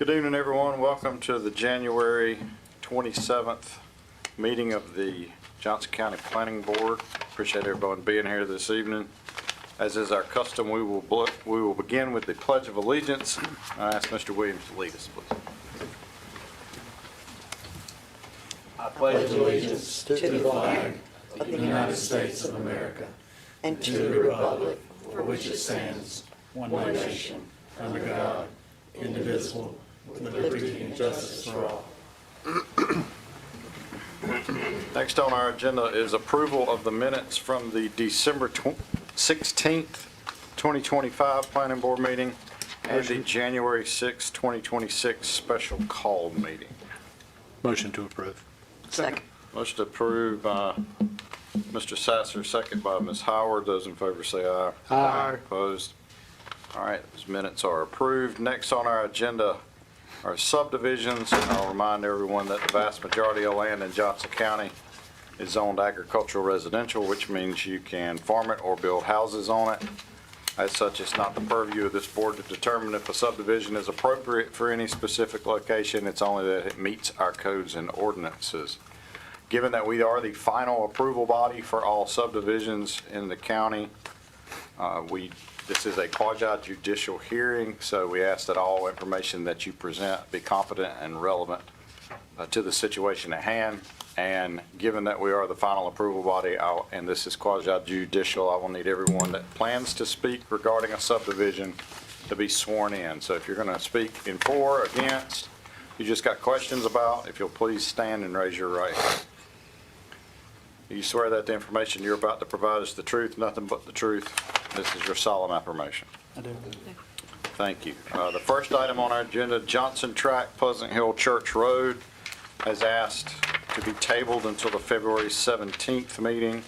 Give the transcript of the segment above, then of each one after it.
Good evening, everyone. Welcome to the January 27th meeting of the Johnston County Planning Board. Appreciate everyone being here this evening. As is our custom, we will begin with the Pledge of Allegiance. I ask Mr. Williams to lead us, please. I pledge allegiance to the flag of the United States of America and to the republic for which it stands, one nation, under God, indivisible, with liberty and justice for all. Next on our agenda is approval of the minutes from the December 16th, 2025 Planning Board meeting and the January 6th, 2026 special call meeting. Motion to approve. Second. Motion to approve by Mr. Sasser, second by Ms. Howard. Those in favor say aye. Aye. Opposed? All right, those minutes are approved. Next on our agenda are subdivisions. I'll remind everyone that the vast majority of land in Johnston County is zoned agricultural residential, which means you can farm it or build houses on it. As such, it's not the purview of this board to determine if a subdivision is appropriate for any specific location. It's only that it meets our codes and ordinances. Given that we are the final approval body for all subdivisions in the county, this is a quasi-judicial hearing, so we ask that all information that you present be competent and relevant to the situation at hand. And given that we are the final approval body, and this is quasi-judicial, I will need everyone that plans to speak regarding a subdivision to be sworn in. So if you're going to speak in for, against, you just got questions about, if you'll please stand and raise your right hand. You swear that the information you're about to provide is the truth, nothing but the truth. This is your solemn affirmation. I do. Thank you. The first item on our agenda, Johnston Tract, Pleasant Hill Church Road, has asked to be tabled until the February 17th meeting.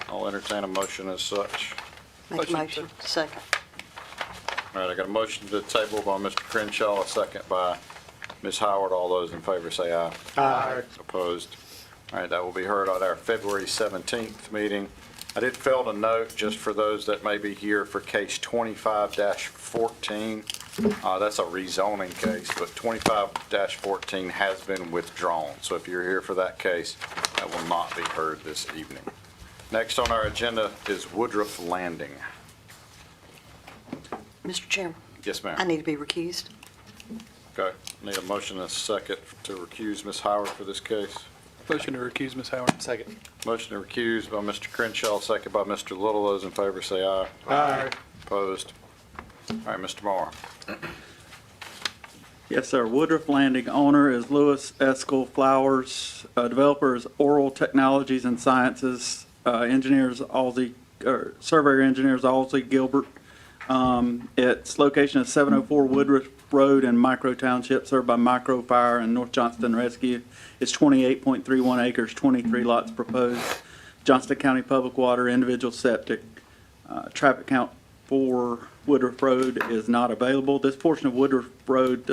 I'll entertain a motion as such. Make a motion. Second. All right, I got a motion to table by Mr. Crenshaw, a second by Ms. Howard. All those in favor say aye. Aye. Opposed? All right, that will be heard at our February 17th meeting. I did fail to note, just for those that may be here for case 25-14, that's a rezoning case, but 25-14 has been withdrawn. So if you're here for that case, that will not be heard this evening. Next on our agenda is Woodruff Landing. Mr. Chairman, Yes, ma'am. I need to be recused. Okay, need a motion and a second to recuse Ms. Howard for this case. Motion to recuse Ms. Howard. Second. Motion to recuse by Mr. Crenshaw, second by Mr. Little. Those in favor say aye. Aye. Opposed? All right, Mr. Morrow. Yes, sir. Woodruff Landing owner is Lewis Eskel Flowers. Developer is Oral Technologies and Sciences. Engineers surveyor engineers Allsey Gilbert. Its location is 704 Woodruff Road in Micro Township, served by Micro Fire and North Johnston Rescue. It's 28.31 acres, 23 lots proposed. Johnston County Public Water, individual septic. Traffic count for Woodruff Road is not available. This portion of Woodruff Road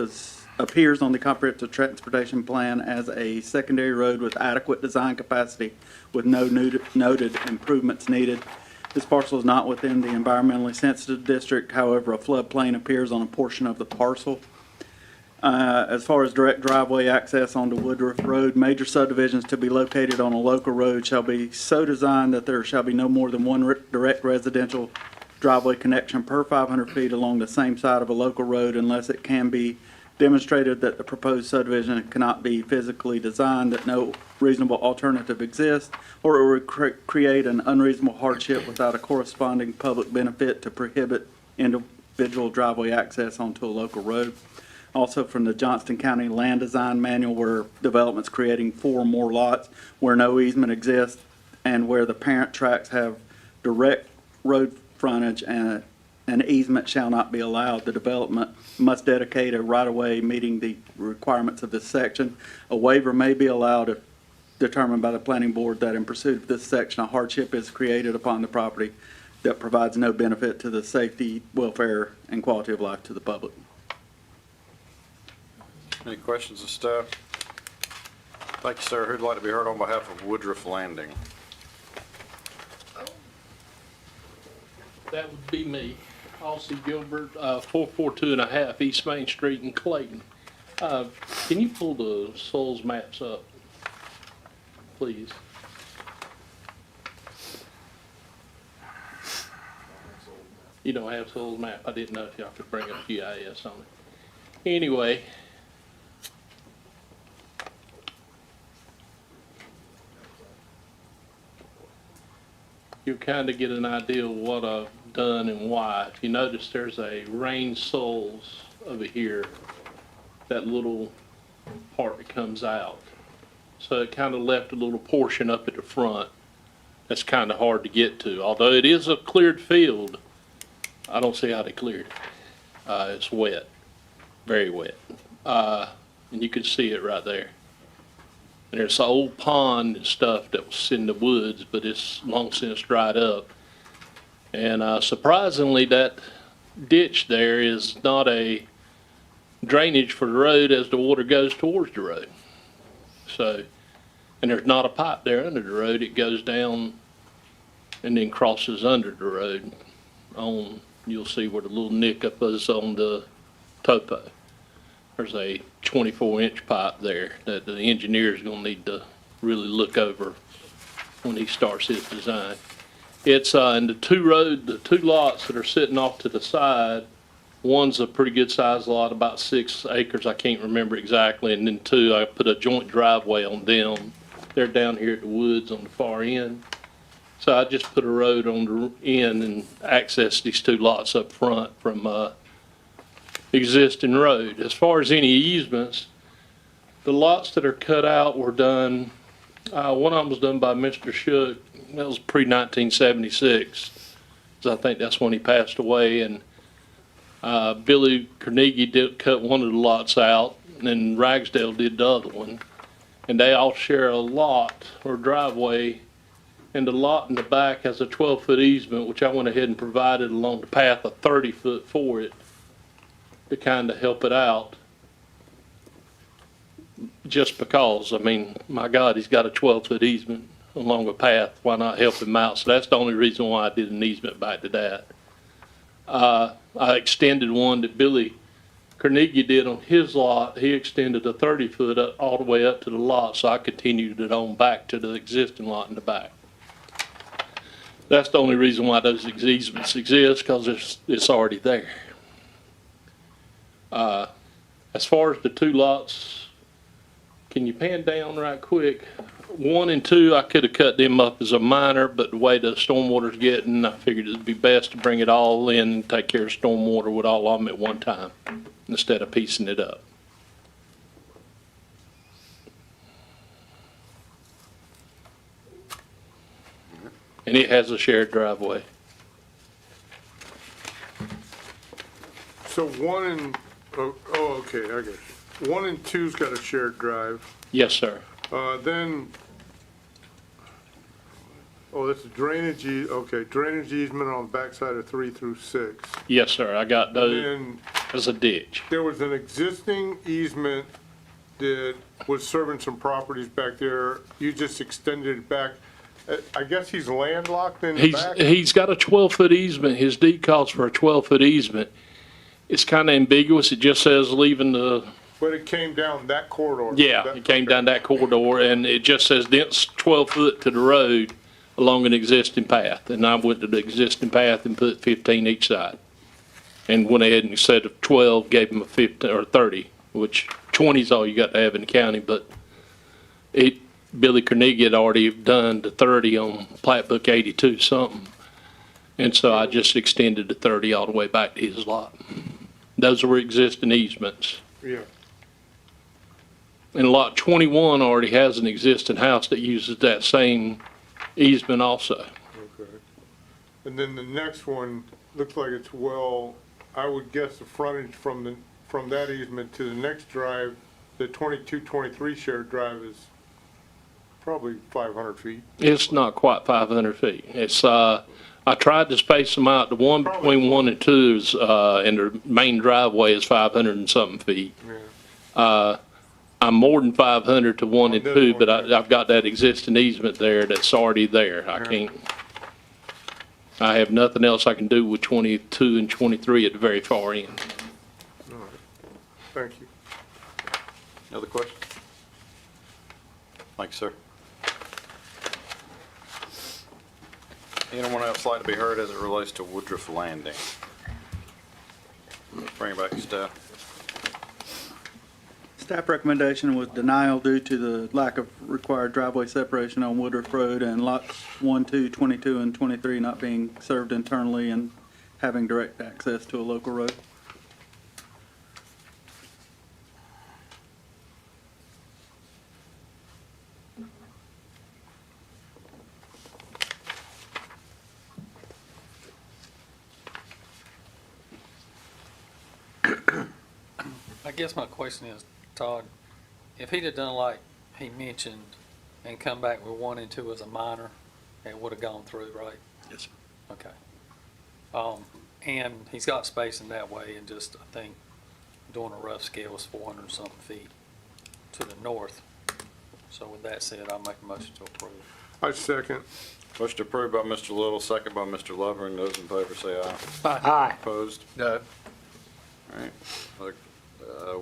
appears on the Comprehensive Transportation Plan as a secondary road with adequate design capacity with no noted improvements needed. This parcel is not within the environmentally sensitive district. However, a floodplain appears on a portion of the parcel. As far as direct driveway access onto Woodruff Road, major subdivisions to be located on a local road shall be so designed that there shall be no more than one direct residential driveway connection per 500 feet along the same side of a local road unless it can be demonstrated that the proposed subdivision cannot be physically designed, that no reasonable alternative exists, or it would create an unreasonable hardship without a corresponding public benefit to prohibit individual driveway access onto a local road. Also from the Johnston County Land Design Manual, where development's creating 4 or more lots where no easement exists and where the parent tracts have direct road frontage and an easement shall not be allowed. The development must dedicate a right-of-way meeting the requirements of this section. A waiver may be allowed if determined by the planning board that in pursuit of this section a hardship is created upon the property that provides no benefit to the safety, welfare, and quality of life to the public. Any questions of staff? Thank you, sir. Who'd like to be heard on behalf of Woodruff Landing? That would be me. Aussie Gilbert, 442.5 East Main Street in Clayton. Can you pull the soils maps up, please? You don't have soils map? I didn't know if y'all could bring up GIS on it. Anyway. You kind of get an idea of what I've done and why. If you notice, there's a range soils over here, that little part that comes out. So it kind of left a little portion up at the front that's kind of hard to get to. Although it is a cleared field, I don't see how they cleared it. It's wet, very wet. And you can see it right there. And there's an old pond and stuff that was in the woods, but it's long since dried up. And surprisingly, that ditch there is not a drainage for the road as the water goes towards the road. So, and there's not a pipe there under the road. It goes down and then crosses under the road. You'll see where the little nick up is on the topo. There's a 24-inch pipe there that the engineer's gonna need to really look over when he starts his design. It's in the two lots that are sitting off to the side. One's a pretty good sized lot, about 6 acres, I can't remember exactly, and then two, I put a joint driveway on them. They're down here at the woods on the far end. So I just put a road on the end and access these two lots up front from existing road. As far as any easements, the lots that are cut out were done, one of them was done by Mr. Shook. That was pre-1976. So I think that's when he passed away. And Billy Carnegie did cut one of the lots out, and then Ragsdale did the other one. And they all share a lot or driveway, and the lot in the back has a 12-foot easement, which I went ahead and provided along the path, a 30-foot for it, to kind of help it out. Just because, I mean, my God, he's got a 12-foot easement along a path. Why not help him out? So that's the only reason why I did an easement back to that. I extended one that Billy Carnegie did on his lot. He extended a 30-foot all the way up to the lot, so I continued it on back to the existing lot in the back. That's the only reason why those easements exist, because it's already there. As far as the two lots, can you pan down right quick? 1 and 2, I could have cut them up as a minor, but the way the stormwater's getting, I figured it'd be best to bring it all in and take care of stormwater with all of them at one time, instead of piecing it up. And it has a shared driveway. So 1 and, okay, I get you. 1 and 2's got a shared drive. Yes, sir. Then, that's a drainage, drainage easement on the backside of 3 through 6. Yes, sir. I got those And as a ditch. there was an existing easement that was serving some properties back there. You just extended it back. I guess he's landlocked in the back? He's got a 12-foot easement. His deed calls for a 12-foot easement. It's kind of ambiguous. It just says leaving the, But it came down that corridor. yeah, it came down that corridor, and it just says dense 12-foot to the road along an existing path. And I went to the existing path and put 15 each side. And went ahead and instead of 12, gave him a 15 or 30, which 20 is all you got to have in the county. But Billy Carnegie had already done the 30 on Plat Book 82 something. And so I just extended the 30 all the way back to his lot. Those were existing easements. Yeah. And lot 21 already has an existing house that uses that same easement also. Okay. And then the next one looks like it's I would guess the frontage from that easement to the next drive, the 22-23 shared drive is probably 500 feet. It's not quite 500 feet. It's, I tried to space them out. The one between 1 and 2 is, and the main driveway is 500 and something feet. Yeah. I'm more than 500 to 1 and this 2, one, but I've got that existing easement there that's already there. I I have nothing else I can do with 22 and 23 at the very far end. Thank you. Any other questions? Thank you, sir. Anyone else like to be heard as it relates to Woodruff Landing? Bring it back to staff. Staff recommendation was denial due to the lack of required driveway separation on Woodruff Road and lots 1, 2, 22, and 23 not being served internally and having direct access to a local road. I guess my question is, Todd, if he'd have done like he mentioned and come back with 1 and 2 as a minor, it would have gone through, right? Yes, sir. Okay. And he's got spacing that way, and just, I think, doing a rough scale is 400 something feet to the north. So with that said, I'll make a motion to approve. I second. Motion approved by Mr. Little, second by Mr. Lovering. Those in favor say aye. Aye. Opposed? No. All right.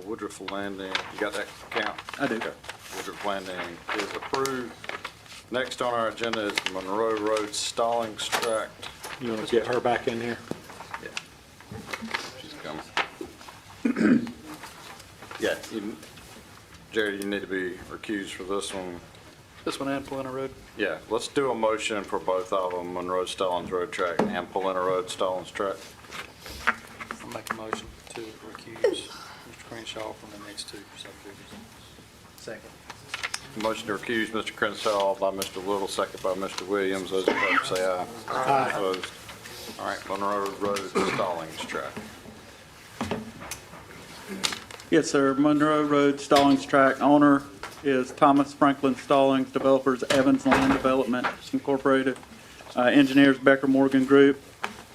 Woodruff Landing, you got that count? I do. Okay. Woodruff Landing is approved. Next on our agenda is Monroe Road Stallings Tract. You want to get her back in here? She's coming. Yeah, Jerry, you need to be recused for this one. This one and Polina Road? Yeah, let's do a motion for both of them, Monroe Stallings Road Tract and Polina Road Stallings Tract. I'll make a motion to recuse Mr. Crenshaw from the next 2 subdivisions. Second. Motion to recuse Mr. Crenshaw by Mr. Little, second by Mr. Williams. Those in favor say aye. Aye. Opposed? All right, Monroe Road Stallings Tract. Yes, sir. Monroe Road Stallings Tract owner is Thomas Franklin Stallings, developers Evans Land Development Incorporated, engineers Becker Morgan Group.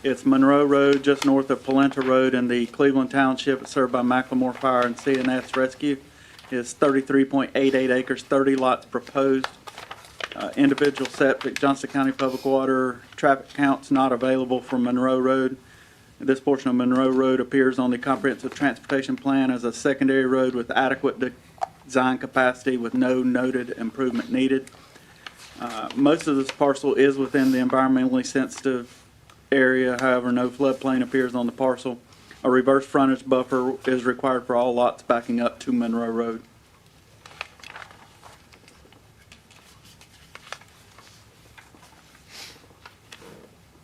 It's Monroe Road, just north of Polenta Road in the Cleveland Township. It's served by McLemore Fire and CNS Rescue. It's 33.88 acres, 30 lots proposed. Individual septic, Johnston County Public Water, traffic counts not available for Monroe Road. This portion of Monroe Road appears on the Comprehensive Transportation Plan as a secondary road with adequate design capacity with no noted improvement needed. Most of this parcel is within the environmentally sensitive area, however, no floodplain appears on the parcel. A reverse frontage buffer is required for all lots backing up to Monroe Road.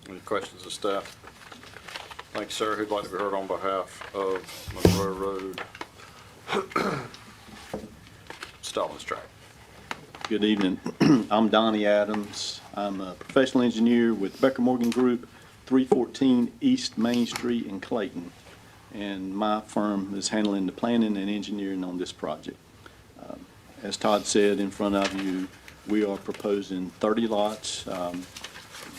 Any questions of staff? Thank you, sir. Who'd like to be heard on behalf of Monroe Road Stallings Tract? Good evening. I'm Donnie Adams. I'm a professional engineer with Becker Morgan Group, 314 East Main Street in Clayton. And my firm is handling the planning and engineering on this project. As Todd said in front of you, we are proposing 30 lots.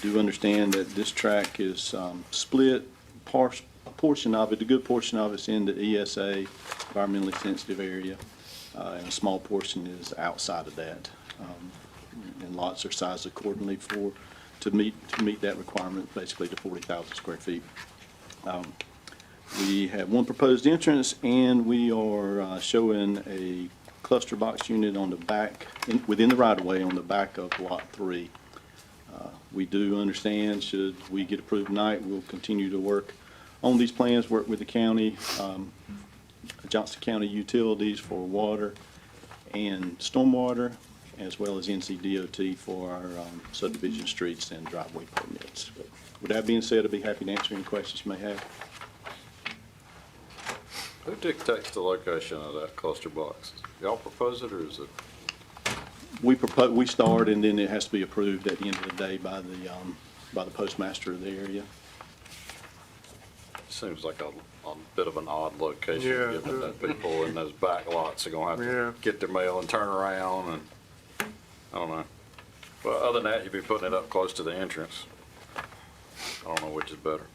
Do understand that this tract is split. A portion of it, a good portion of it's in the ESA, environmentally sensitive area, and a small portion is outside of that. And lots are sized accordingly to meet that requirement, basically to 40,000 square feet. We have one proposed entrance, and we are showing a cluster box unit on the back, within the right-of-way on the back of Lot 3. We do understand, should we get approved tonight, we'll continue to work on these plans, work with the county, Johnston County Utilities for water and stormwater, as well as NCDOT for our subdivision streets and driveway permits. But with that being said, I'd be happy to answer any questions you may have. Who dictates the location of that cluster box? Y'all propose it, or is it? We start, and then it has to be approved at the end of the day by the postmaster of the area. Seems like a bit of an odd location, Yeah. given that people in those back lots are gonna have to get their mail and turn around, and, I don't know. Well, other than that, you'd be putting it up close to the entrance. I don't know which is better.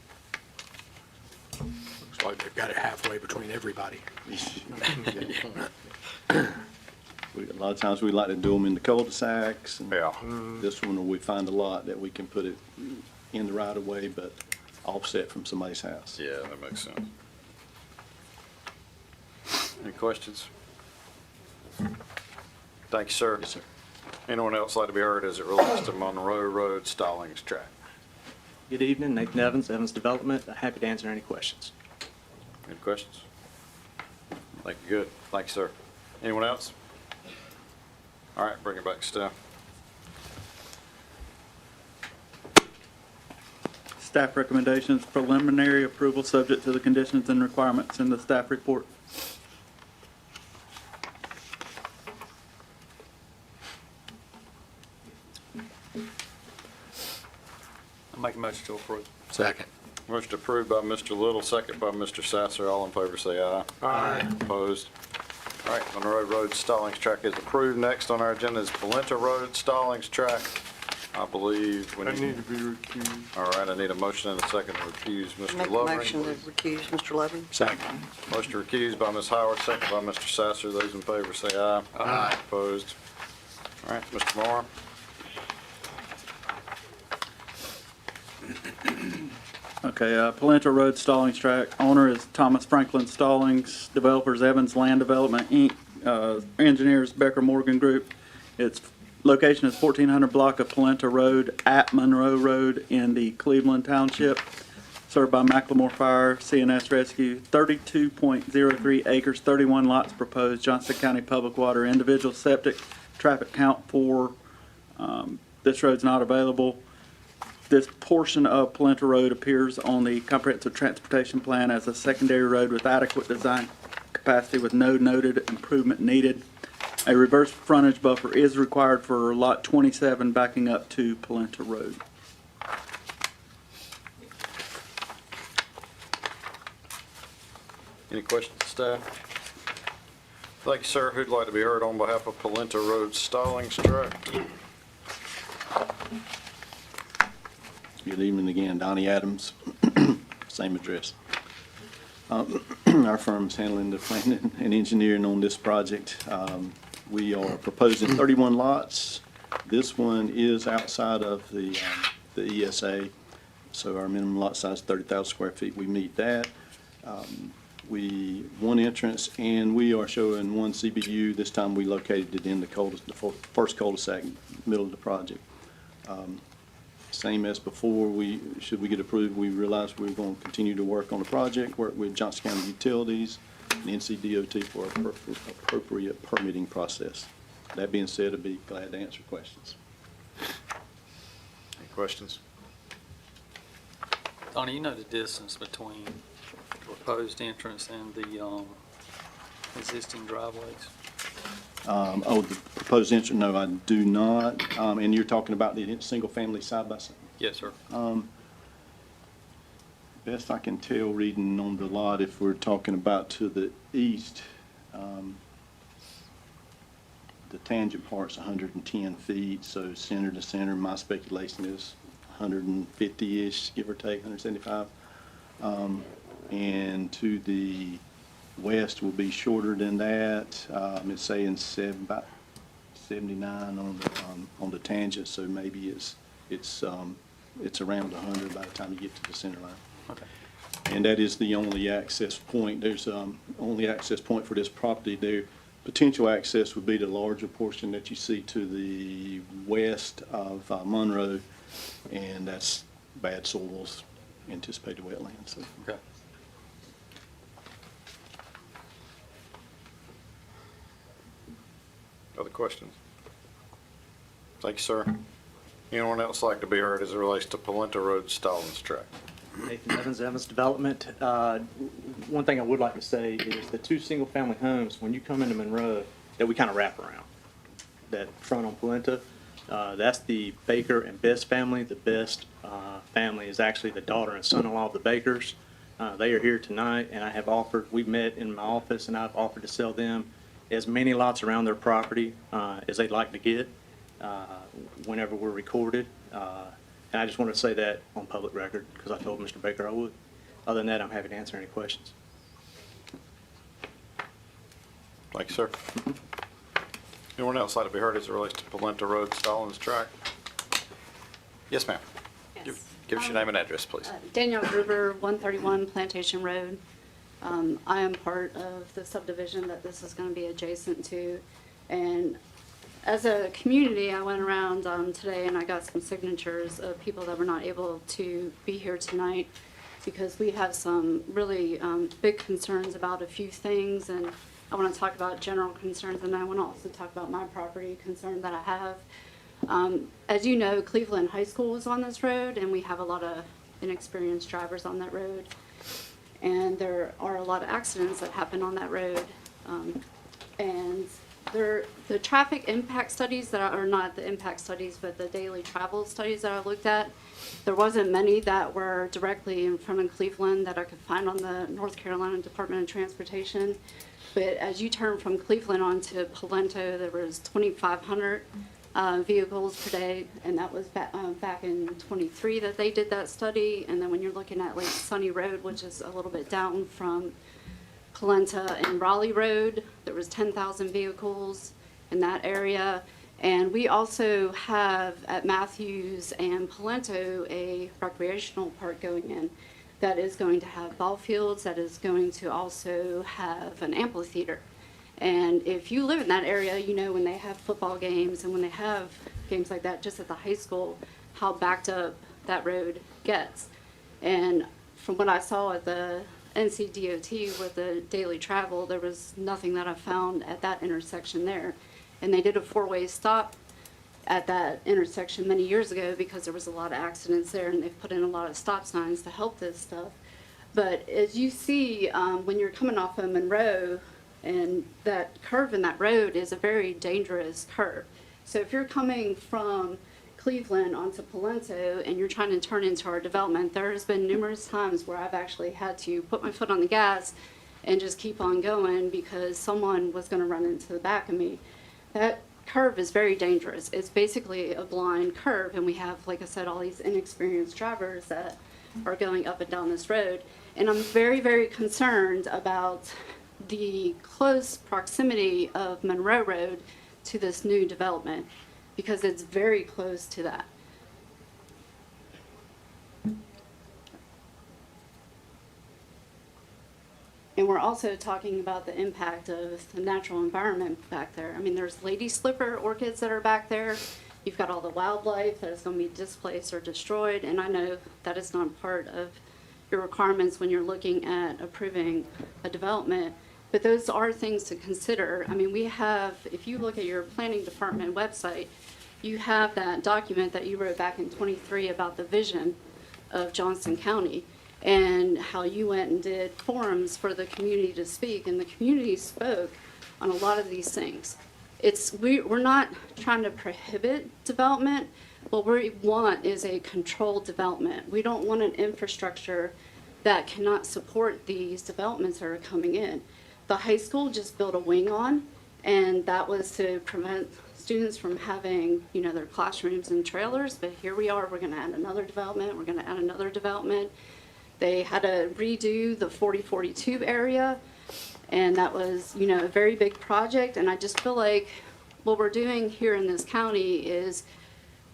Looks like they've got it halfway between everybody. A lot of times we like to do them in the cul-de-sacs. And Yeah. this one, we find a lot that we can put it in the right of way, but offset from somebody's house. Yeah, that makes sense. Any questions? Thank you, sir. Yes, sir. Anyone else like to be heard as it relates to Monroe Road Stallings Tract? Good evening, Nathan Evans, Evans Development. Happy to answer any questions. Any questions? Thank you, good. Thank you, sir. Anyone else? All right, bring it back to staff. Staff recommendations, preliminary approval subject to the conditions and requirements in the staff report. I make a motion to approve. Second. Motion approved by Mr. Little, second by Mr. Sasser. All in favor say aye. Aye. Opposed? All right, Monroe Road Stallings Tract is approved. Next on our agenda is Polenta Road Stallings Tract. I believe we need. to be recused. All right, I need a motion and a second to recuse Mr. Make a Lovering. motion to recuse Mr. Lovering. Second. Motion to recuse by Ms. Howard, second by Mr. Sasser. Those in favor say aye. Aye. Opposed? All right, Mr. Moore. Okay, Palentro Road Stallings Tract, owner is Thomas Franklin Stallings, developers Evans Land Development, Inc., engineers Becker Morgan Group. Its location is 1400 block of Palentro Road at Monroe Road in the Cleveland Township, served by Macklemore Fire, CNS Rescue, 32.03 acres, 31 lots proposed, Johnston County Public Water, individual septic, traffic count 4. This road's not available. This portion of Polenta Road appears on the Comprehensive Transportation Plan as a secondary road with adequate design capacity with no noted improvement needed. A reverse frontage buffer is required for Lot 27 backing up to Polenta Road. Any questions, staff? Thank you, sir. Who'd like to be heard on behalf of Polenta Road Stallings Tract? Good evening again, Donnie Adams, same address. Our firm's handling the planning and engineering on this project. We are proposing 31 lots. This one is outside of the ESA, so our minimum lot size is 30,000 square feet. We meet that. One entrance, and we are showing one CBU. This time we located it in the first cul-de-sac, middle of the project. Same as before, should we get approved, we realized we were going to continue to work on the project, work with Johnston County Utilities and NCDOT for appropriate permitting process. That being said, I'd be glad to answer questions. Any questions? Donnie, you know the distance between the proposed entrance and the existing driveways? The proposed entrance, no, I do not. And you're talking about the single-family side-by-side? Yes, sir. Best I can tell, reading on the lot, if we're talking about to the east, the tangent part's 110 feet, so center to center, my speculation is 150-ish, give or take, 175. And to the west will be shorter than that. It's saying about 79 on the tangent, so maybe it's around 100 by the time you get to the center line. Okay. And that is the only access point. There's only access point for this property. There, potential access would be the larger portion that you see to the west of Monroe, and that's bad soils, anticipated wetlands. So. Okay. Other questions? Thank you, sir. Anyone else like to be heard as it relates to Polenta Road Stallings Tract? Nathan Evans, Evans Development. One thing I would like to say is the two single-family homes, when you come into Monroe, that we kind of wrap around. That front on Polenta, that's the Baker and Best family. The Best family is actually the daughter and son-in-law of the Bakers. They are here tonight, and I have offered, we've met in my office, and I've offered to sell them as many lots around their property as they'd like to get whenever we're recorded. And I just want to say that on public record because I told Mr. Baker I would. Other than that, I'm happy to answer any questions. Thank you, sir. Anyone else like to be heard as it relates to Polenta Road Stallings Tract? Yes, ma'am. Yes. Give us your name and address, please. Danielle Gruber, 131 Plantation Road. I am part of the subdivision that this is going to be adjacent to. And as a community, I went around today and I got some signatures of people that were not able to be here tonight because we have some really big concerns about a few things. And I want to talk about general concerns, and I want to also talk about my property concern that I have. As you know, Cleveland High School is on this road, and we have a lot of inexperienced drivers on that road. And there are a lot of accidents that happen on that road. And the traffic impact studies that are not the impact studies, but the daily travel studies that I looked at, there wasn't many that were directly in front of Cleveland that I could find on the North Carolina Department of Transportation. But as you turn from Cleveland onto Polento, there was 2,500 vehicles per day, and that was back in 23 that they did that study. And then when you're looking at like Sunny Road, which is a little bit down from Polenta and Raleigh Road, there was 10,000 vehicles in that area. And we also have at Matthews and Polento a recreational park going in that is going to have ball fields, that is going to also have an amphitheater. And if you live in that area, you know when they have football games and when they have games like that just at the high school, how backed up that road gets. And from what I saw at the NCDOT with the daily travel, there was nothing that I found at that intersection there. And they did a four-way stop at that intersection many years ago because there was a lot of accidents there, and they've put in a lot of stop signs to help this stuff. But as you see, when you're coming off of Monroe, and that curve in that road is a very dangerous curve. So if you're coming from Cleveland onto Polento and you're trying to turn into our development, there's been numerous times where I've actually had to put my foot on the gas and just keep on going because someone was going to run into the back of me. That curve is very dangerous. It's basically a blind curve, and we have, like I said, all these inexperienced drivers that are going up and down this road. And I'm very, very concerned about the close proximity of Monroe Road to this new development because it's very close to that. And we're also talking about the impact of the natural environment back there. I mean, there's lady slipper orchids that are back there. You've got all the wildlife that is going to be displaced or destroyed, and I know that is not part of your requirements when you're looking at approving a development. But those are things to consider. I mean, we have, if you look at your planning department website, you have that document that you wrote back in 23 about the vision of Johnston County and how you went and did forums for the community to speak, and the community spoke on a lot of these things. We're not trying to prohibit development. What we want is a controlled development. We don't want an infrastructure that cannot support these developments that are coming in. The high school just built a wing on, and that was to prevent students from having, you know, their classrooms in trailers. But here we are, we're going to add another development, we're going to add another development. They had to redo the 4042 area, and that was, you know, a very big project. And I just feel like what we're doing here in this county is,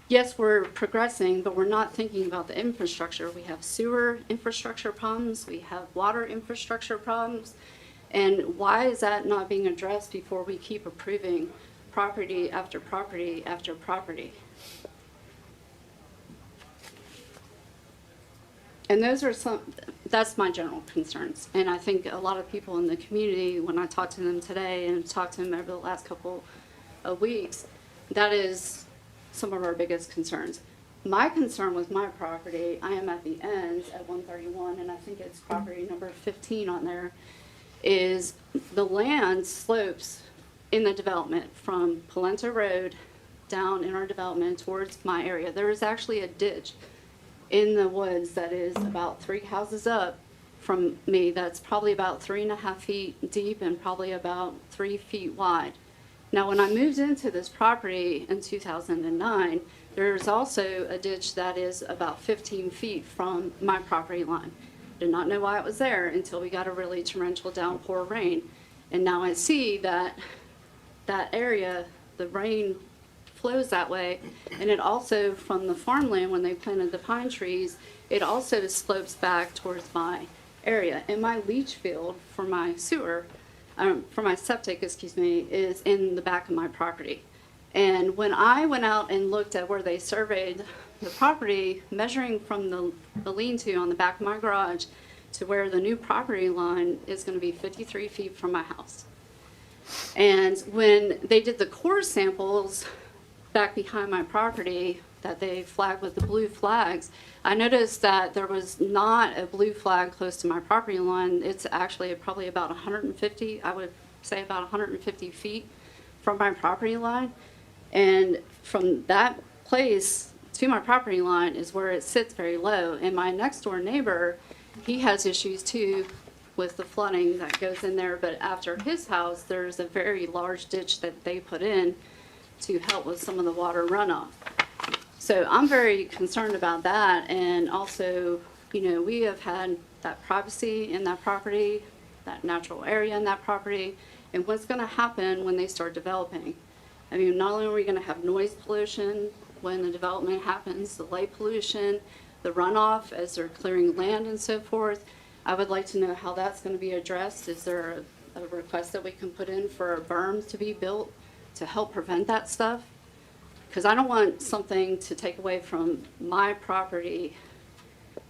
yes, we're progressing, but we're not thinking about the infrastructure. We have sewer infrastructure problems, we have water infrastructure problems. And why is that not being addressed before we keep approving property after property after property? And that's my general concerns. And I think a lot of people in the community, when I talked to them today and talked to them over the last couple of weeks, that is some of our biggest concerns. My concern with my property, I am at the ends at 131, and I think it's property number 15 on there, is the land slopes in the development from Polenta Road down in our development towards my area. There is actually a ditch in the woods that is about 3 houses up from me that's probably about 3.5 feet deep and probably about 3 feet wide. Now, when I moved into this property in 2009, there's also a ditch that is about 15 feet from my property line. Did not know why it was there until we got a really torrential downpour rain. And now I see that that area, the rain flows that way. And it also, from the farmland, when they planted the pine trees, it also slopes back towards my area. And my leach field for my sewer, for my septic, excuse me, is in the back of my property. And when I went out and looked at where they surveyed the property, measuring from the lean-to on the back of my garage to where the new property line is going to be 53 feet from my house. And when they did the core samples back behind my property that they flagged with the blue flags, I noticed that there was not a blue flag close to my property line. It's actually probably about 150, I would say about 150 feet from my property line. And from that place to my property line is where it sits very low. And my next door neighbor, he has issues too with the flooding that goes in there. But after his house, there's a very large ditch that they put in to help with some of the water runoff. So I'm very concerned about that. And also, you know, we have had that privacy in that property, that natural area in that property, and what's going to happen when they start developing. I mean, not only are we going to have noise pollution when the development happens, the light pollution, the runoff as they're clearing land and so forth. I would like to know how that's going to be addressed. Is there a request that we can put in for berms to be built to help prevent that stuff? Because I don't want something to take away from my property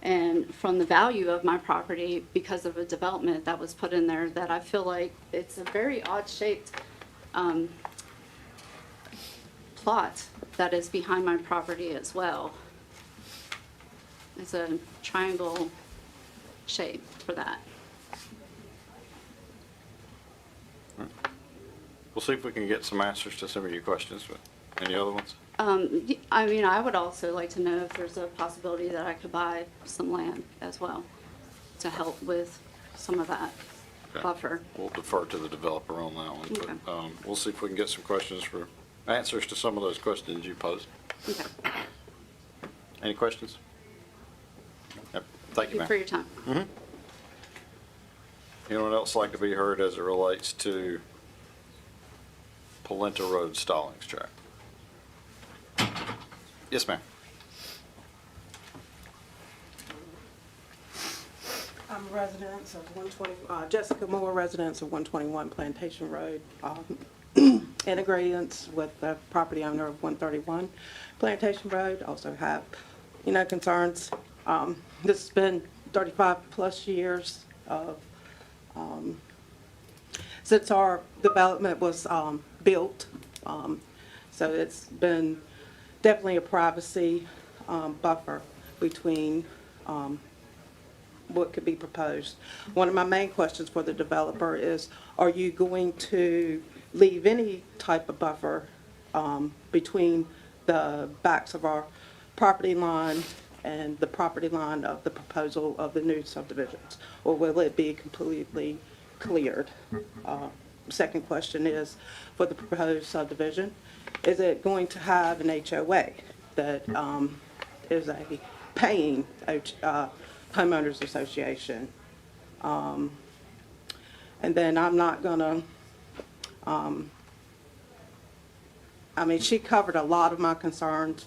and from the value of my property because of a development that was put in there that I feel like it's a very odd-shaped plot that is behind my property as well. It's a triangle shape for that. We'll see if we can get some answers to some of your questions, but any other ones? I mean, I would also like to know if there's a possibility that I could buy some land as well to help with some of that Okay. buffer. We'll defer to the developer on that one, Okay. but we'll see if we can get some questions for answers to some of those questions you posed. Okay. Any questions? Yep. Thank you, Thank you for ma'am. your time. Anyone else like to be heard as it relates to Polenta Road Stallings tract? Yes, ma'am. I'm residents of 120, Jessica Moore, residents of 121 Plantation Road, in agreeance with the property owner of 131 Plantation Road. Also have, you know, concerns. This has been 35-plus years of, since our development was built. So it's been definitely a privacy buffer between what could be proposed. One of my main questions for the developer is, are you going to leave any type of buffer between the backs of our property line and the property line of the proposal of the new subdivisions? Or will it be completely cleared? Second question is, for the proposed subdivision, is it going to have an HOA that is a paying homeowners association? And then I'm not gonna, I mean, she covered a lot of my concerns,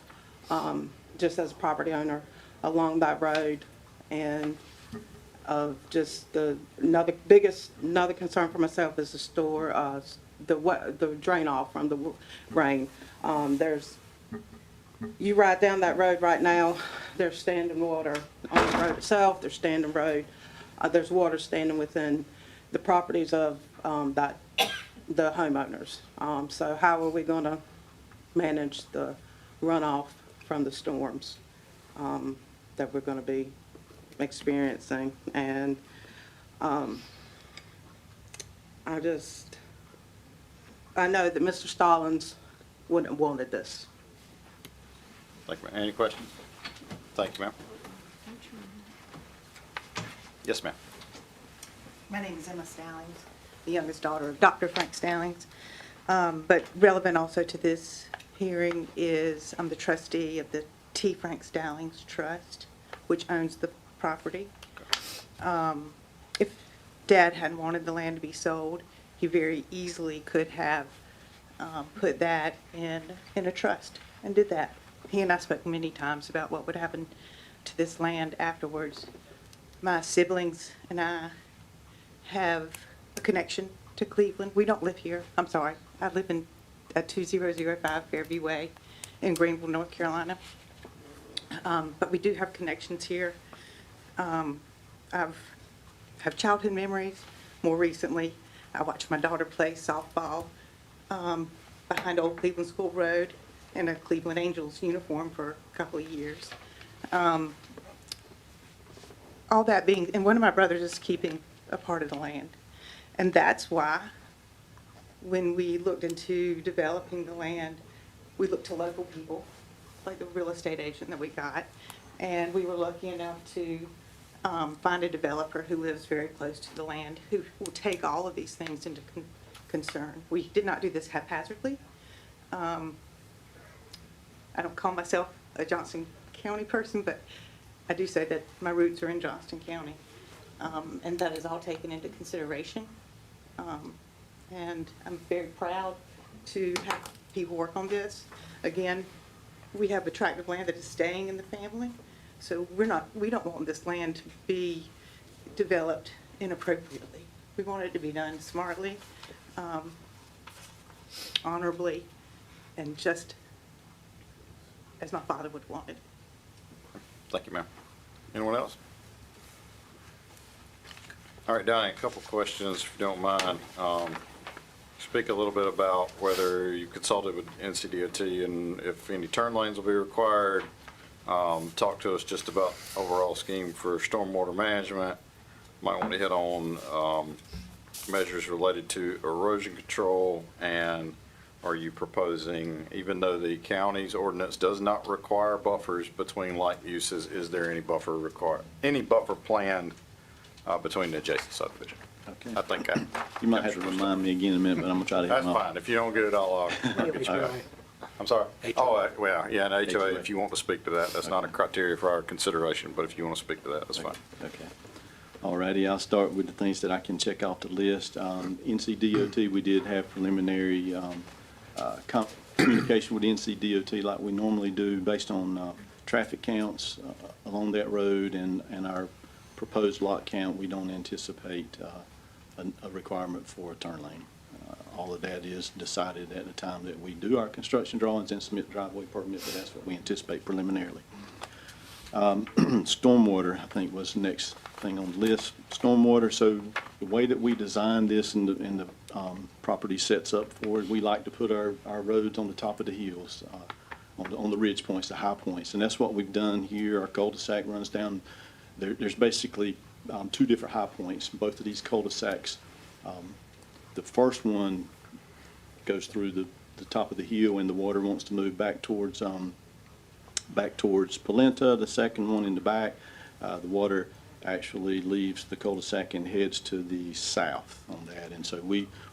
just as a property owner along that road, and of just another concern for myself is the store, the drain off from the rain. You ride down that road right now, there's standing water on the road itself, there's standing road, there's water standing within the properties of the homeowners. So how are we gonna manage the runoff from the storms that we're gonna be experiencing? And I know that Mr. Stallings wouldn't have wanted this. Thank you, ma'am. Any questions? Thank you, ma'am. Yes, ma'am. My name is Emma Stallings, the youngest daughter of Dr. Frank Stallings. But relevant also to this hearing is I'm the trustee of the T. Frank Stallings Trust, which owns the property. If Dad hadn't wanted the land to be sold, he very easily could have put that in a trust and did that. He and I spoke many times about what would happen to this land afterwards. My siblings and I have a connection to Cleveland. We don't live here. I'm sorry. I live in 2005 Fairview Way in Greenville, North Carolina. But we do have connections here. I've have childhood memories. More recently, I watched my daughter play softball behind Old Cleveland School Road in a Cleveland Angels uniform for a couple of years. All that being, and one of my brothers is keeping a part of the land. And that's why when we looked into developing the land, we looked to local people, like the real estate agent that we got. And we were lucky enough to find a developer who lives very close to the land, who will take all of these things into concern. We did not do this haphazardly. I don't call myself a Johnston County person, but I do say that my roots are in Johnston County. And that is all taken into consideration. And I'm very proud to have people work on this. Again, we have a tract of land that is staying in the family. So we don't want this land to be developed inappropriately. We want it to be done smartly, honorably, and just as my father would want it. Thank you, ma'am. Anyone else? All right, Donnie, a couple questions, if you don't mind. Speak a little bit about whether you consulted with NCDOT and if any turn lanes will be required. Talk to us just about overall scheme for stormwater management. Might want to hit on measures related to erosion control, and are you proposing, even though the county's ordinance does not require buffers between like uses, is there any buffer planned between the adjacent subdivision? Okay. I think You might have to remind me again in a minute, but I'm gonna try to. that's fine. If you don't get it all, I'll get you back. I'm sorry? Oh, well, yeah, an HOA, if you want to speak to that, that's not a criteria for our consideration, but if you want to speak to that, that's fine. Okay. Alrighty, I'll start with the things that I can check off the list. NCDOT, we did have preliminary communication with NCDOT like we normally do based on traffic counts along that road and our proposed lot count. We don't anticipate a requirement for a turn lane. All of that is decided at the time that we do our construction drawings and submit driveway permit, but that's what we anticipate preliminarily. Stormwater, I think, was the next thing on the list. Stormwater, so the way that we designed this and the property sets up for it, we like to put our roads on the top of the hills, on the ridge points, the high points, and that's what we've done here. Our cul-de-sac runs down. There's basically two different high points. Both of these cul-de-sacs, the first one goes through the top of the hill, and the water wants to move back towards Polenta. The second one in the back, the water actually leaves the cul-de-sac and heads to the south on that. And so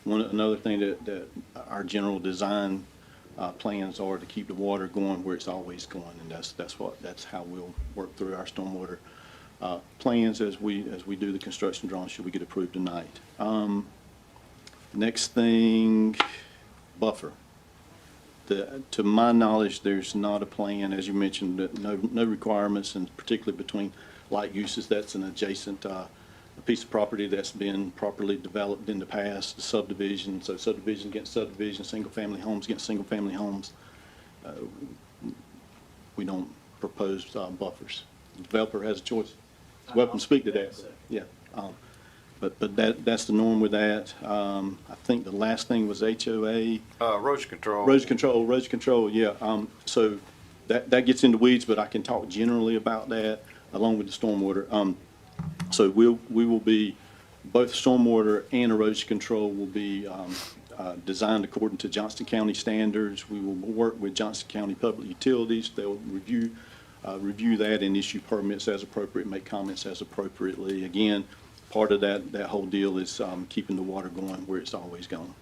another thing that our general design plans are to keep the water going where it's always going, and that's how we'll work through our stormwater plans as we do the construction drawings should we get approved tonight. Next thing, buffer. To my knowledge, there's not a plan, as you mentioned, that no requirements, and particularly between like uses. That's an adjacent a piece of property that's been properly developed in the past, subdivision. So subdivision against subdivision, single-family homes against single-family homes. We don't propose buffers. The developer has a choice. Welcome to speak to that. Yeah. But that's the norm with that. I think the last thing was HOA. Erosion control. Erosion control, yeah. So that gets into weeds, but I can talk generally about that along with the stormwater. So we will be, both stormwater and erosion control will be designed according to Johnston County standards. We will work with Johnston County Public Utilities. They'll review that and issue permits as appropriate, make comments as appropriately. Again, part of that whole deal is keeping the water going where it's always gone.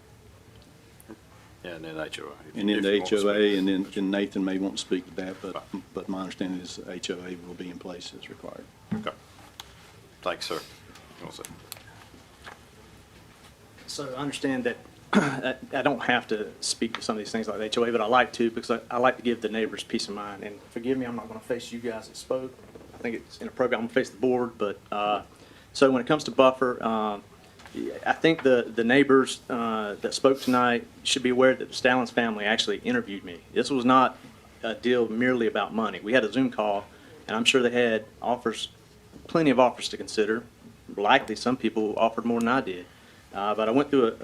Yeah, and then HOA. And then the HOA, and then Nathan may want to speak to that, but my understanding is HOA will be in place as required. Okay. Thanks, sir. You want to say? So I understand that I don't have to speak to some of these things like the HOA, but I like to because I like to give the neighbors peace of mind. And forgive me, I'm not going to face you guys that spoke. I think it's inappropriate. I'm going to face the board. But so when it comes to buffer, I think the neighbors that spoke tonight should be aware that the Stallings family actually interviewed me. This was not a deal merely about money. We had a Zoom call, and I'm sure they had offers, plenty of offers to consider. Likely some people offered more than I did. But I went through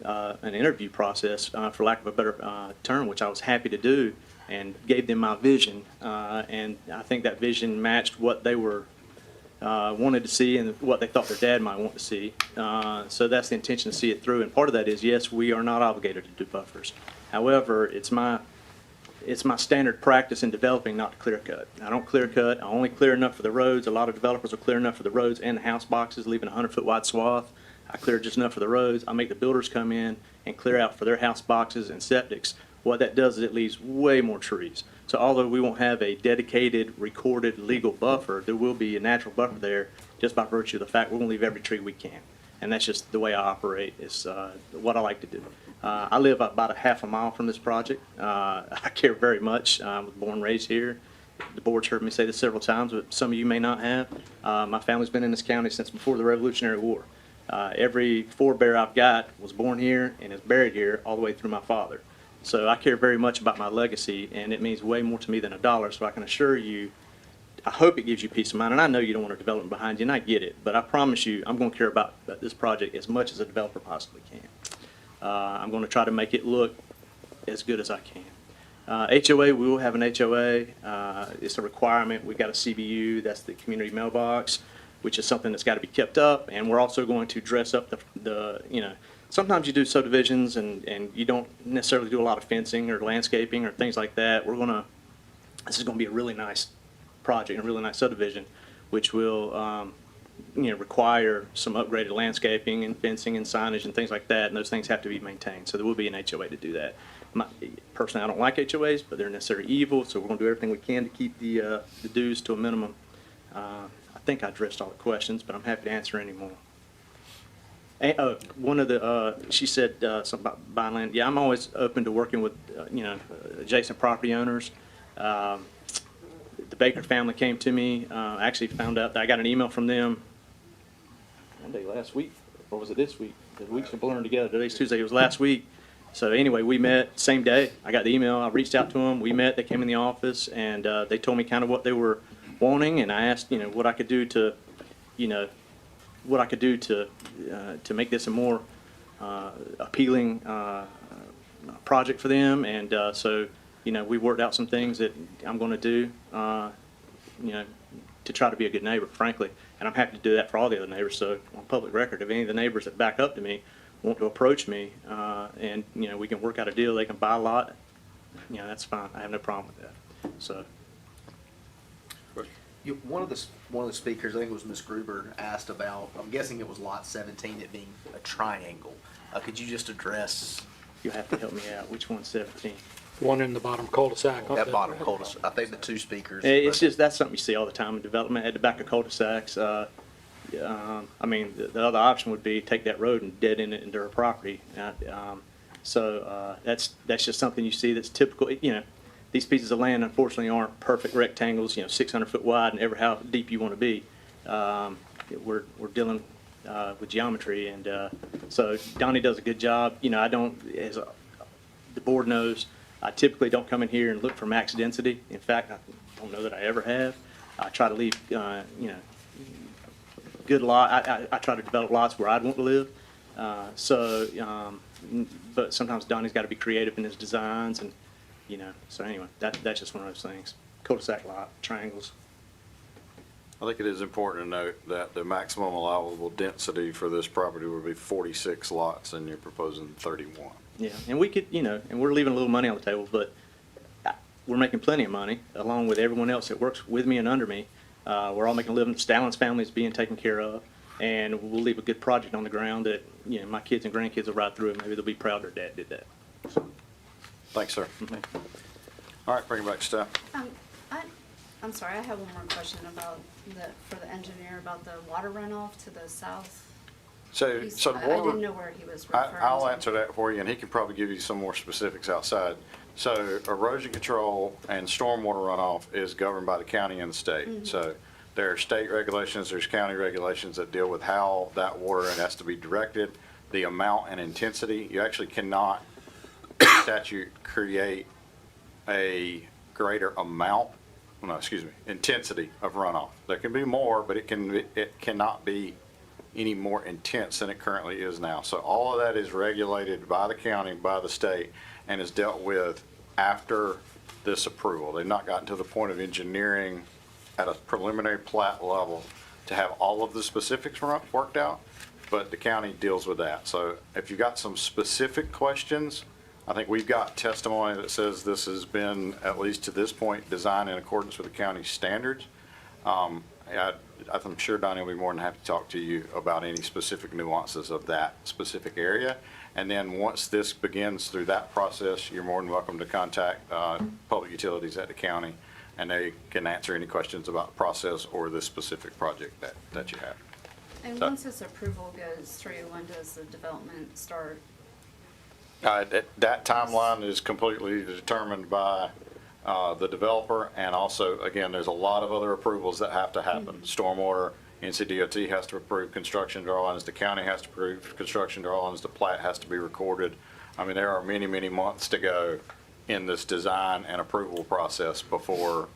an interview process, for lack of a better term, which I was happy to do, and gave them my vision. And I think that vision matched what they were wanted to see and what they thought their dad might want to see. So that's the intention, to see it through. And part of that is, yes, we are not obligated to do buffers. However, it's my standard practice in developing not to clear cut. I don't clear cut. I only clear enough for the roads. A lot of developers will clear enough for the roads and the house boxes, leaving a 100-foot wide swath. I clear just enough for the roads. I make the builders come in and clear out for their house boxes and septics. What that does is it leaves way more trees. So although we won't have a dedicated, recorded, legal buffer, there will be a natural buffer there just by virtue of the fact we're going to leave every tree we can. And that's just the way I operate. It's what I like to do. I live about a half a mile from this project. I care very much. I was born and raised here. The board's heard me say this several times, but some of you may not have. My family's been in this county since before the Revolutionary War. Every forebear I've got was born here and is buried here all the way through my father. So I care very much about my legacy, and it means way more to me than $1. So I can assure you, I hope it gives you peace of mind. And I know you don't want a development behind you, and I get it. But I promise you, I'm going to care about this project as much as a developer possibly can. I'm going to try to make it look as good as I can. HOA, we will have an HOA. It's a requirement. We've got a CBU, that's the community mailbox, which is something that's got to be kept up. And we're also going to dress up the sometimes you do subdivisions and you don't necessarily do a lot of fencing or landscaping or things like that. This is going to be a really nice project, a really nice subdivision, which will require some upgraded landscaping and fencing and signage and things like that, and those things have to be maintained. So there will be an HOA to do that. Personally, I don't like HOAs, but they're necessary evil, so we're going to do everything we can to keep the dues to a minimum. I think I addressed all the questions, but I'm happy to answer any more. And, one of the, she said something about buying land. Yeah, I'm always open to working with, adjacent property owners. The Baker family came to me. I actually found out that I got an email from them one day last week, or was it this week? The weeks are blurring together. Today's Tuesday. It was last week. So anyway, we met same day. I got the email. I reached out to them. We met. They came in the office, and they told me kind of what they were wanting, and I asked, what I could do to, to make this a more appealing project for them. And so, we worked out some things that I'm going to do, to try to be a good neighbor, frankly. And I'm happy to do that for all the other neighbors. So on public record, if any of the neighbors that back up to me want to approach me, and we can work out a deal, they can buy a lot, that's fine. I have no problem with that. So. One of the speakers, I think it was Ms. Gruber, asked about, I'm guessing it was lot 17, it being a triangle. Could you just address You'll have to help me out. Which one's 17? One in the bottom cul-de-sac. that bottom cul-de-sac? I think the two speakers. It's just, that's something you see all the time in development, at the back of cul-de-sacs. I mean, the other option would be take that road and dead end it into her property. That's just something you see that's typical. These pieces of land unfortunately aren't perfect rectangles, 600-foot wide and ever how deep you want to be. We're dealing with geometry, and so Donnie does a good job. I don't, the board knows, I typically don't come in here and look for max density. In fact, I don't know that I ever have. I try to leave, good lot. I try to develop lots where I'd want to live. But sometimes Donnie's got to be creative in his designs, and so anyway, that's just one of those things. Cul-de-sac lot, triangles. I think it is important to note that the maximum allowable density for this property would be 46 lots, and you're proposing 31. Yeah, and we could, and we're leaving a little money on the table, but we're making plenty of money, along with everyone else that works with me and under me. We're all making a living. Stallings family is being taken care of, and we'll leave a good project on the ground that, my kids and grandkids will ride through, and maybe they'll be proud their dad did that. Thanks, sir. All right, bring it back to staff. I'm sorry, I have one more question about for the engineer about the water runoff to the So, He's- so the I didn't water, know where he was referring to. I'll answer that for you, and he can probably give you some more specifics outside. So erosion control and stormwater runoff is governed by the county and the state. So there are state regulations, there's county regulations that deal with how that water has to be directed, the amount and intensity. You actually cannot, statute, create a greater amount, no, excuse me, intensity of runoff. There can be more, but it cannot be any more intense than it currently is now. So all of that is regulated by the county, by the state, and is dealt with after this approval. They've not gotten to the point of engineering at a preliminary plat level to have all of the specifics worked out, but the county deals with that. So if you've got some specific questions, I think we've got testimony that says this has been, at least to this point, designed in accordance with the county standards. I'm sure Donnie will be more than happy to talk to you about any specific nuances of that specific area. And then once this begins through that process, you're more than welcome to contact Public Utilities at the county, and they can answer any questions about the process or this specific project that you have. And So- once this approval goes through, when does the development start? That timeline is completely determined by the developer, and also, again, there's a lot of other approvals that have to happen. Stormwater, NCDOT has to approve construction drawings, the county has to approve construction drawings, the plat has to be recorded. I mean, there are many, many months to go in this design and approval process before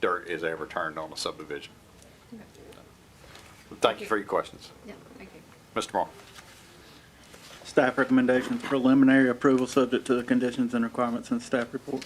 dirt is ever turned on a subdivision. Thank you for your questions. Yeah, thank you. Mr. Moore? Staff recommendations, preliminary approval subject to the conditions and requirements in the staff report.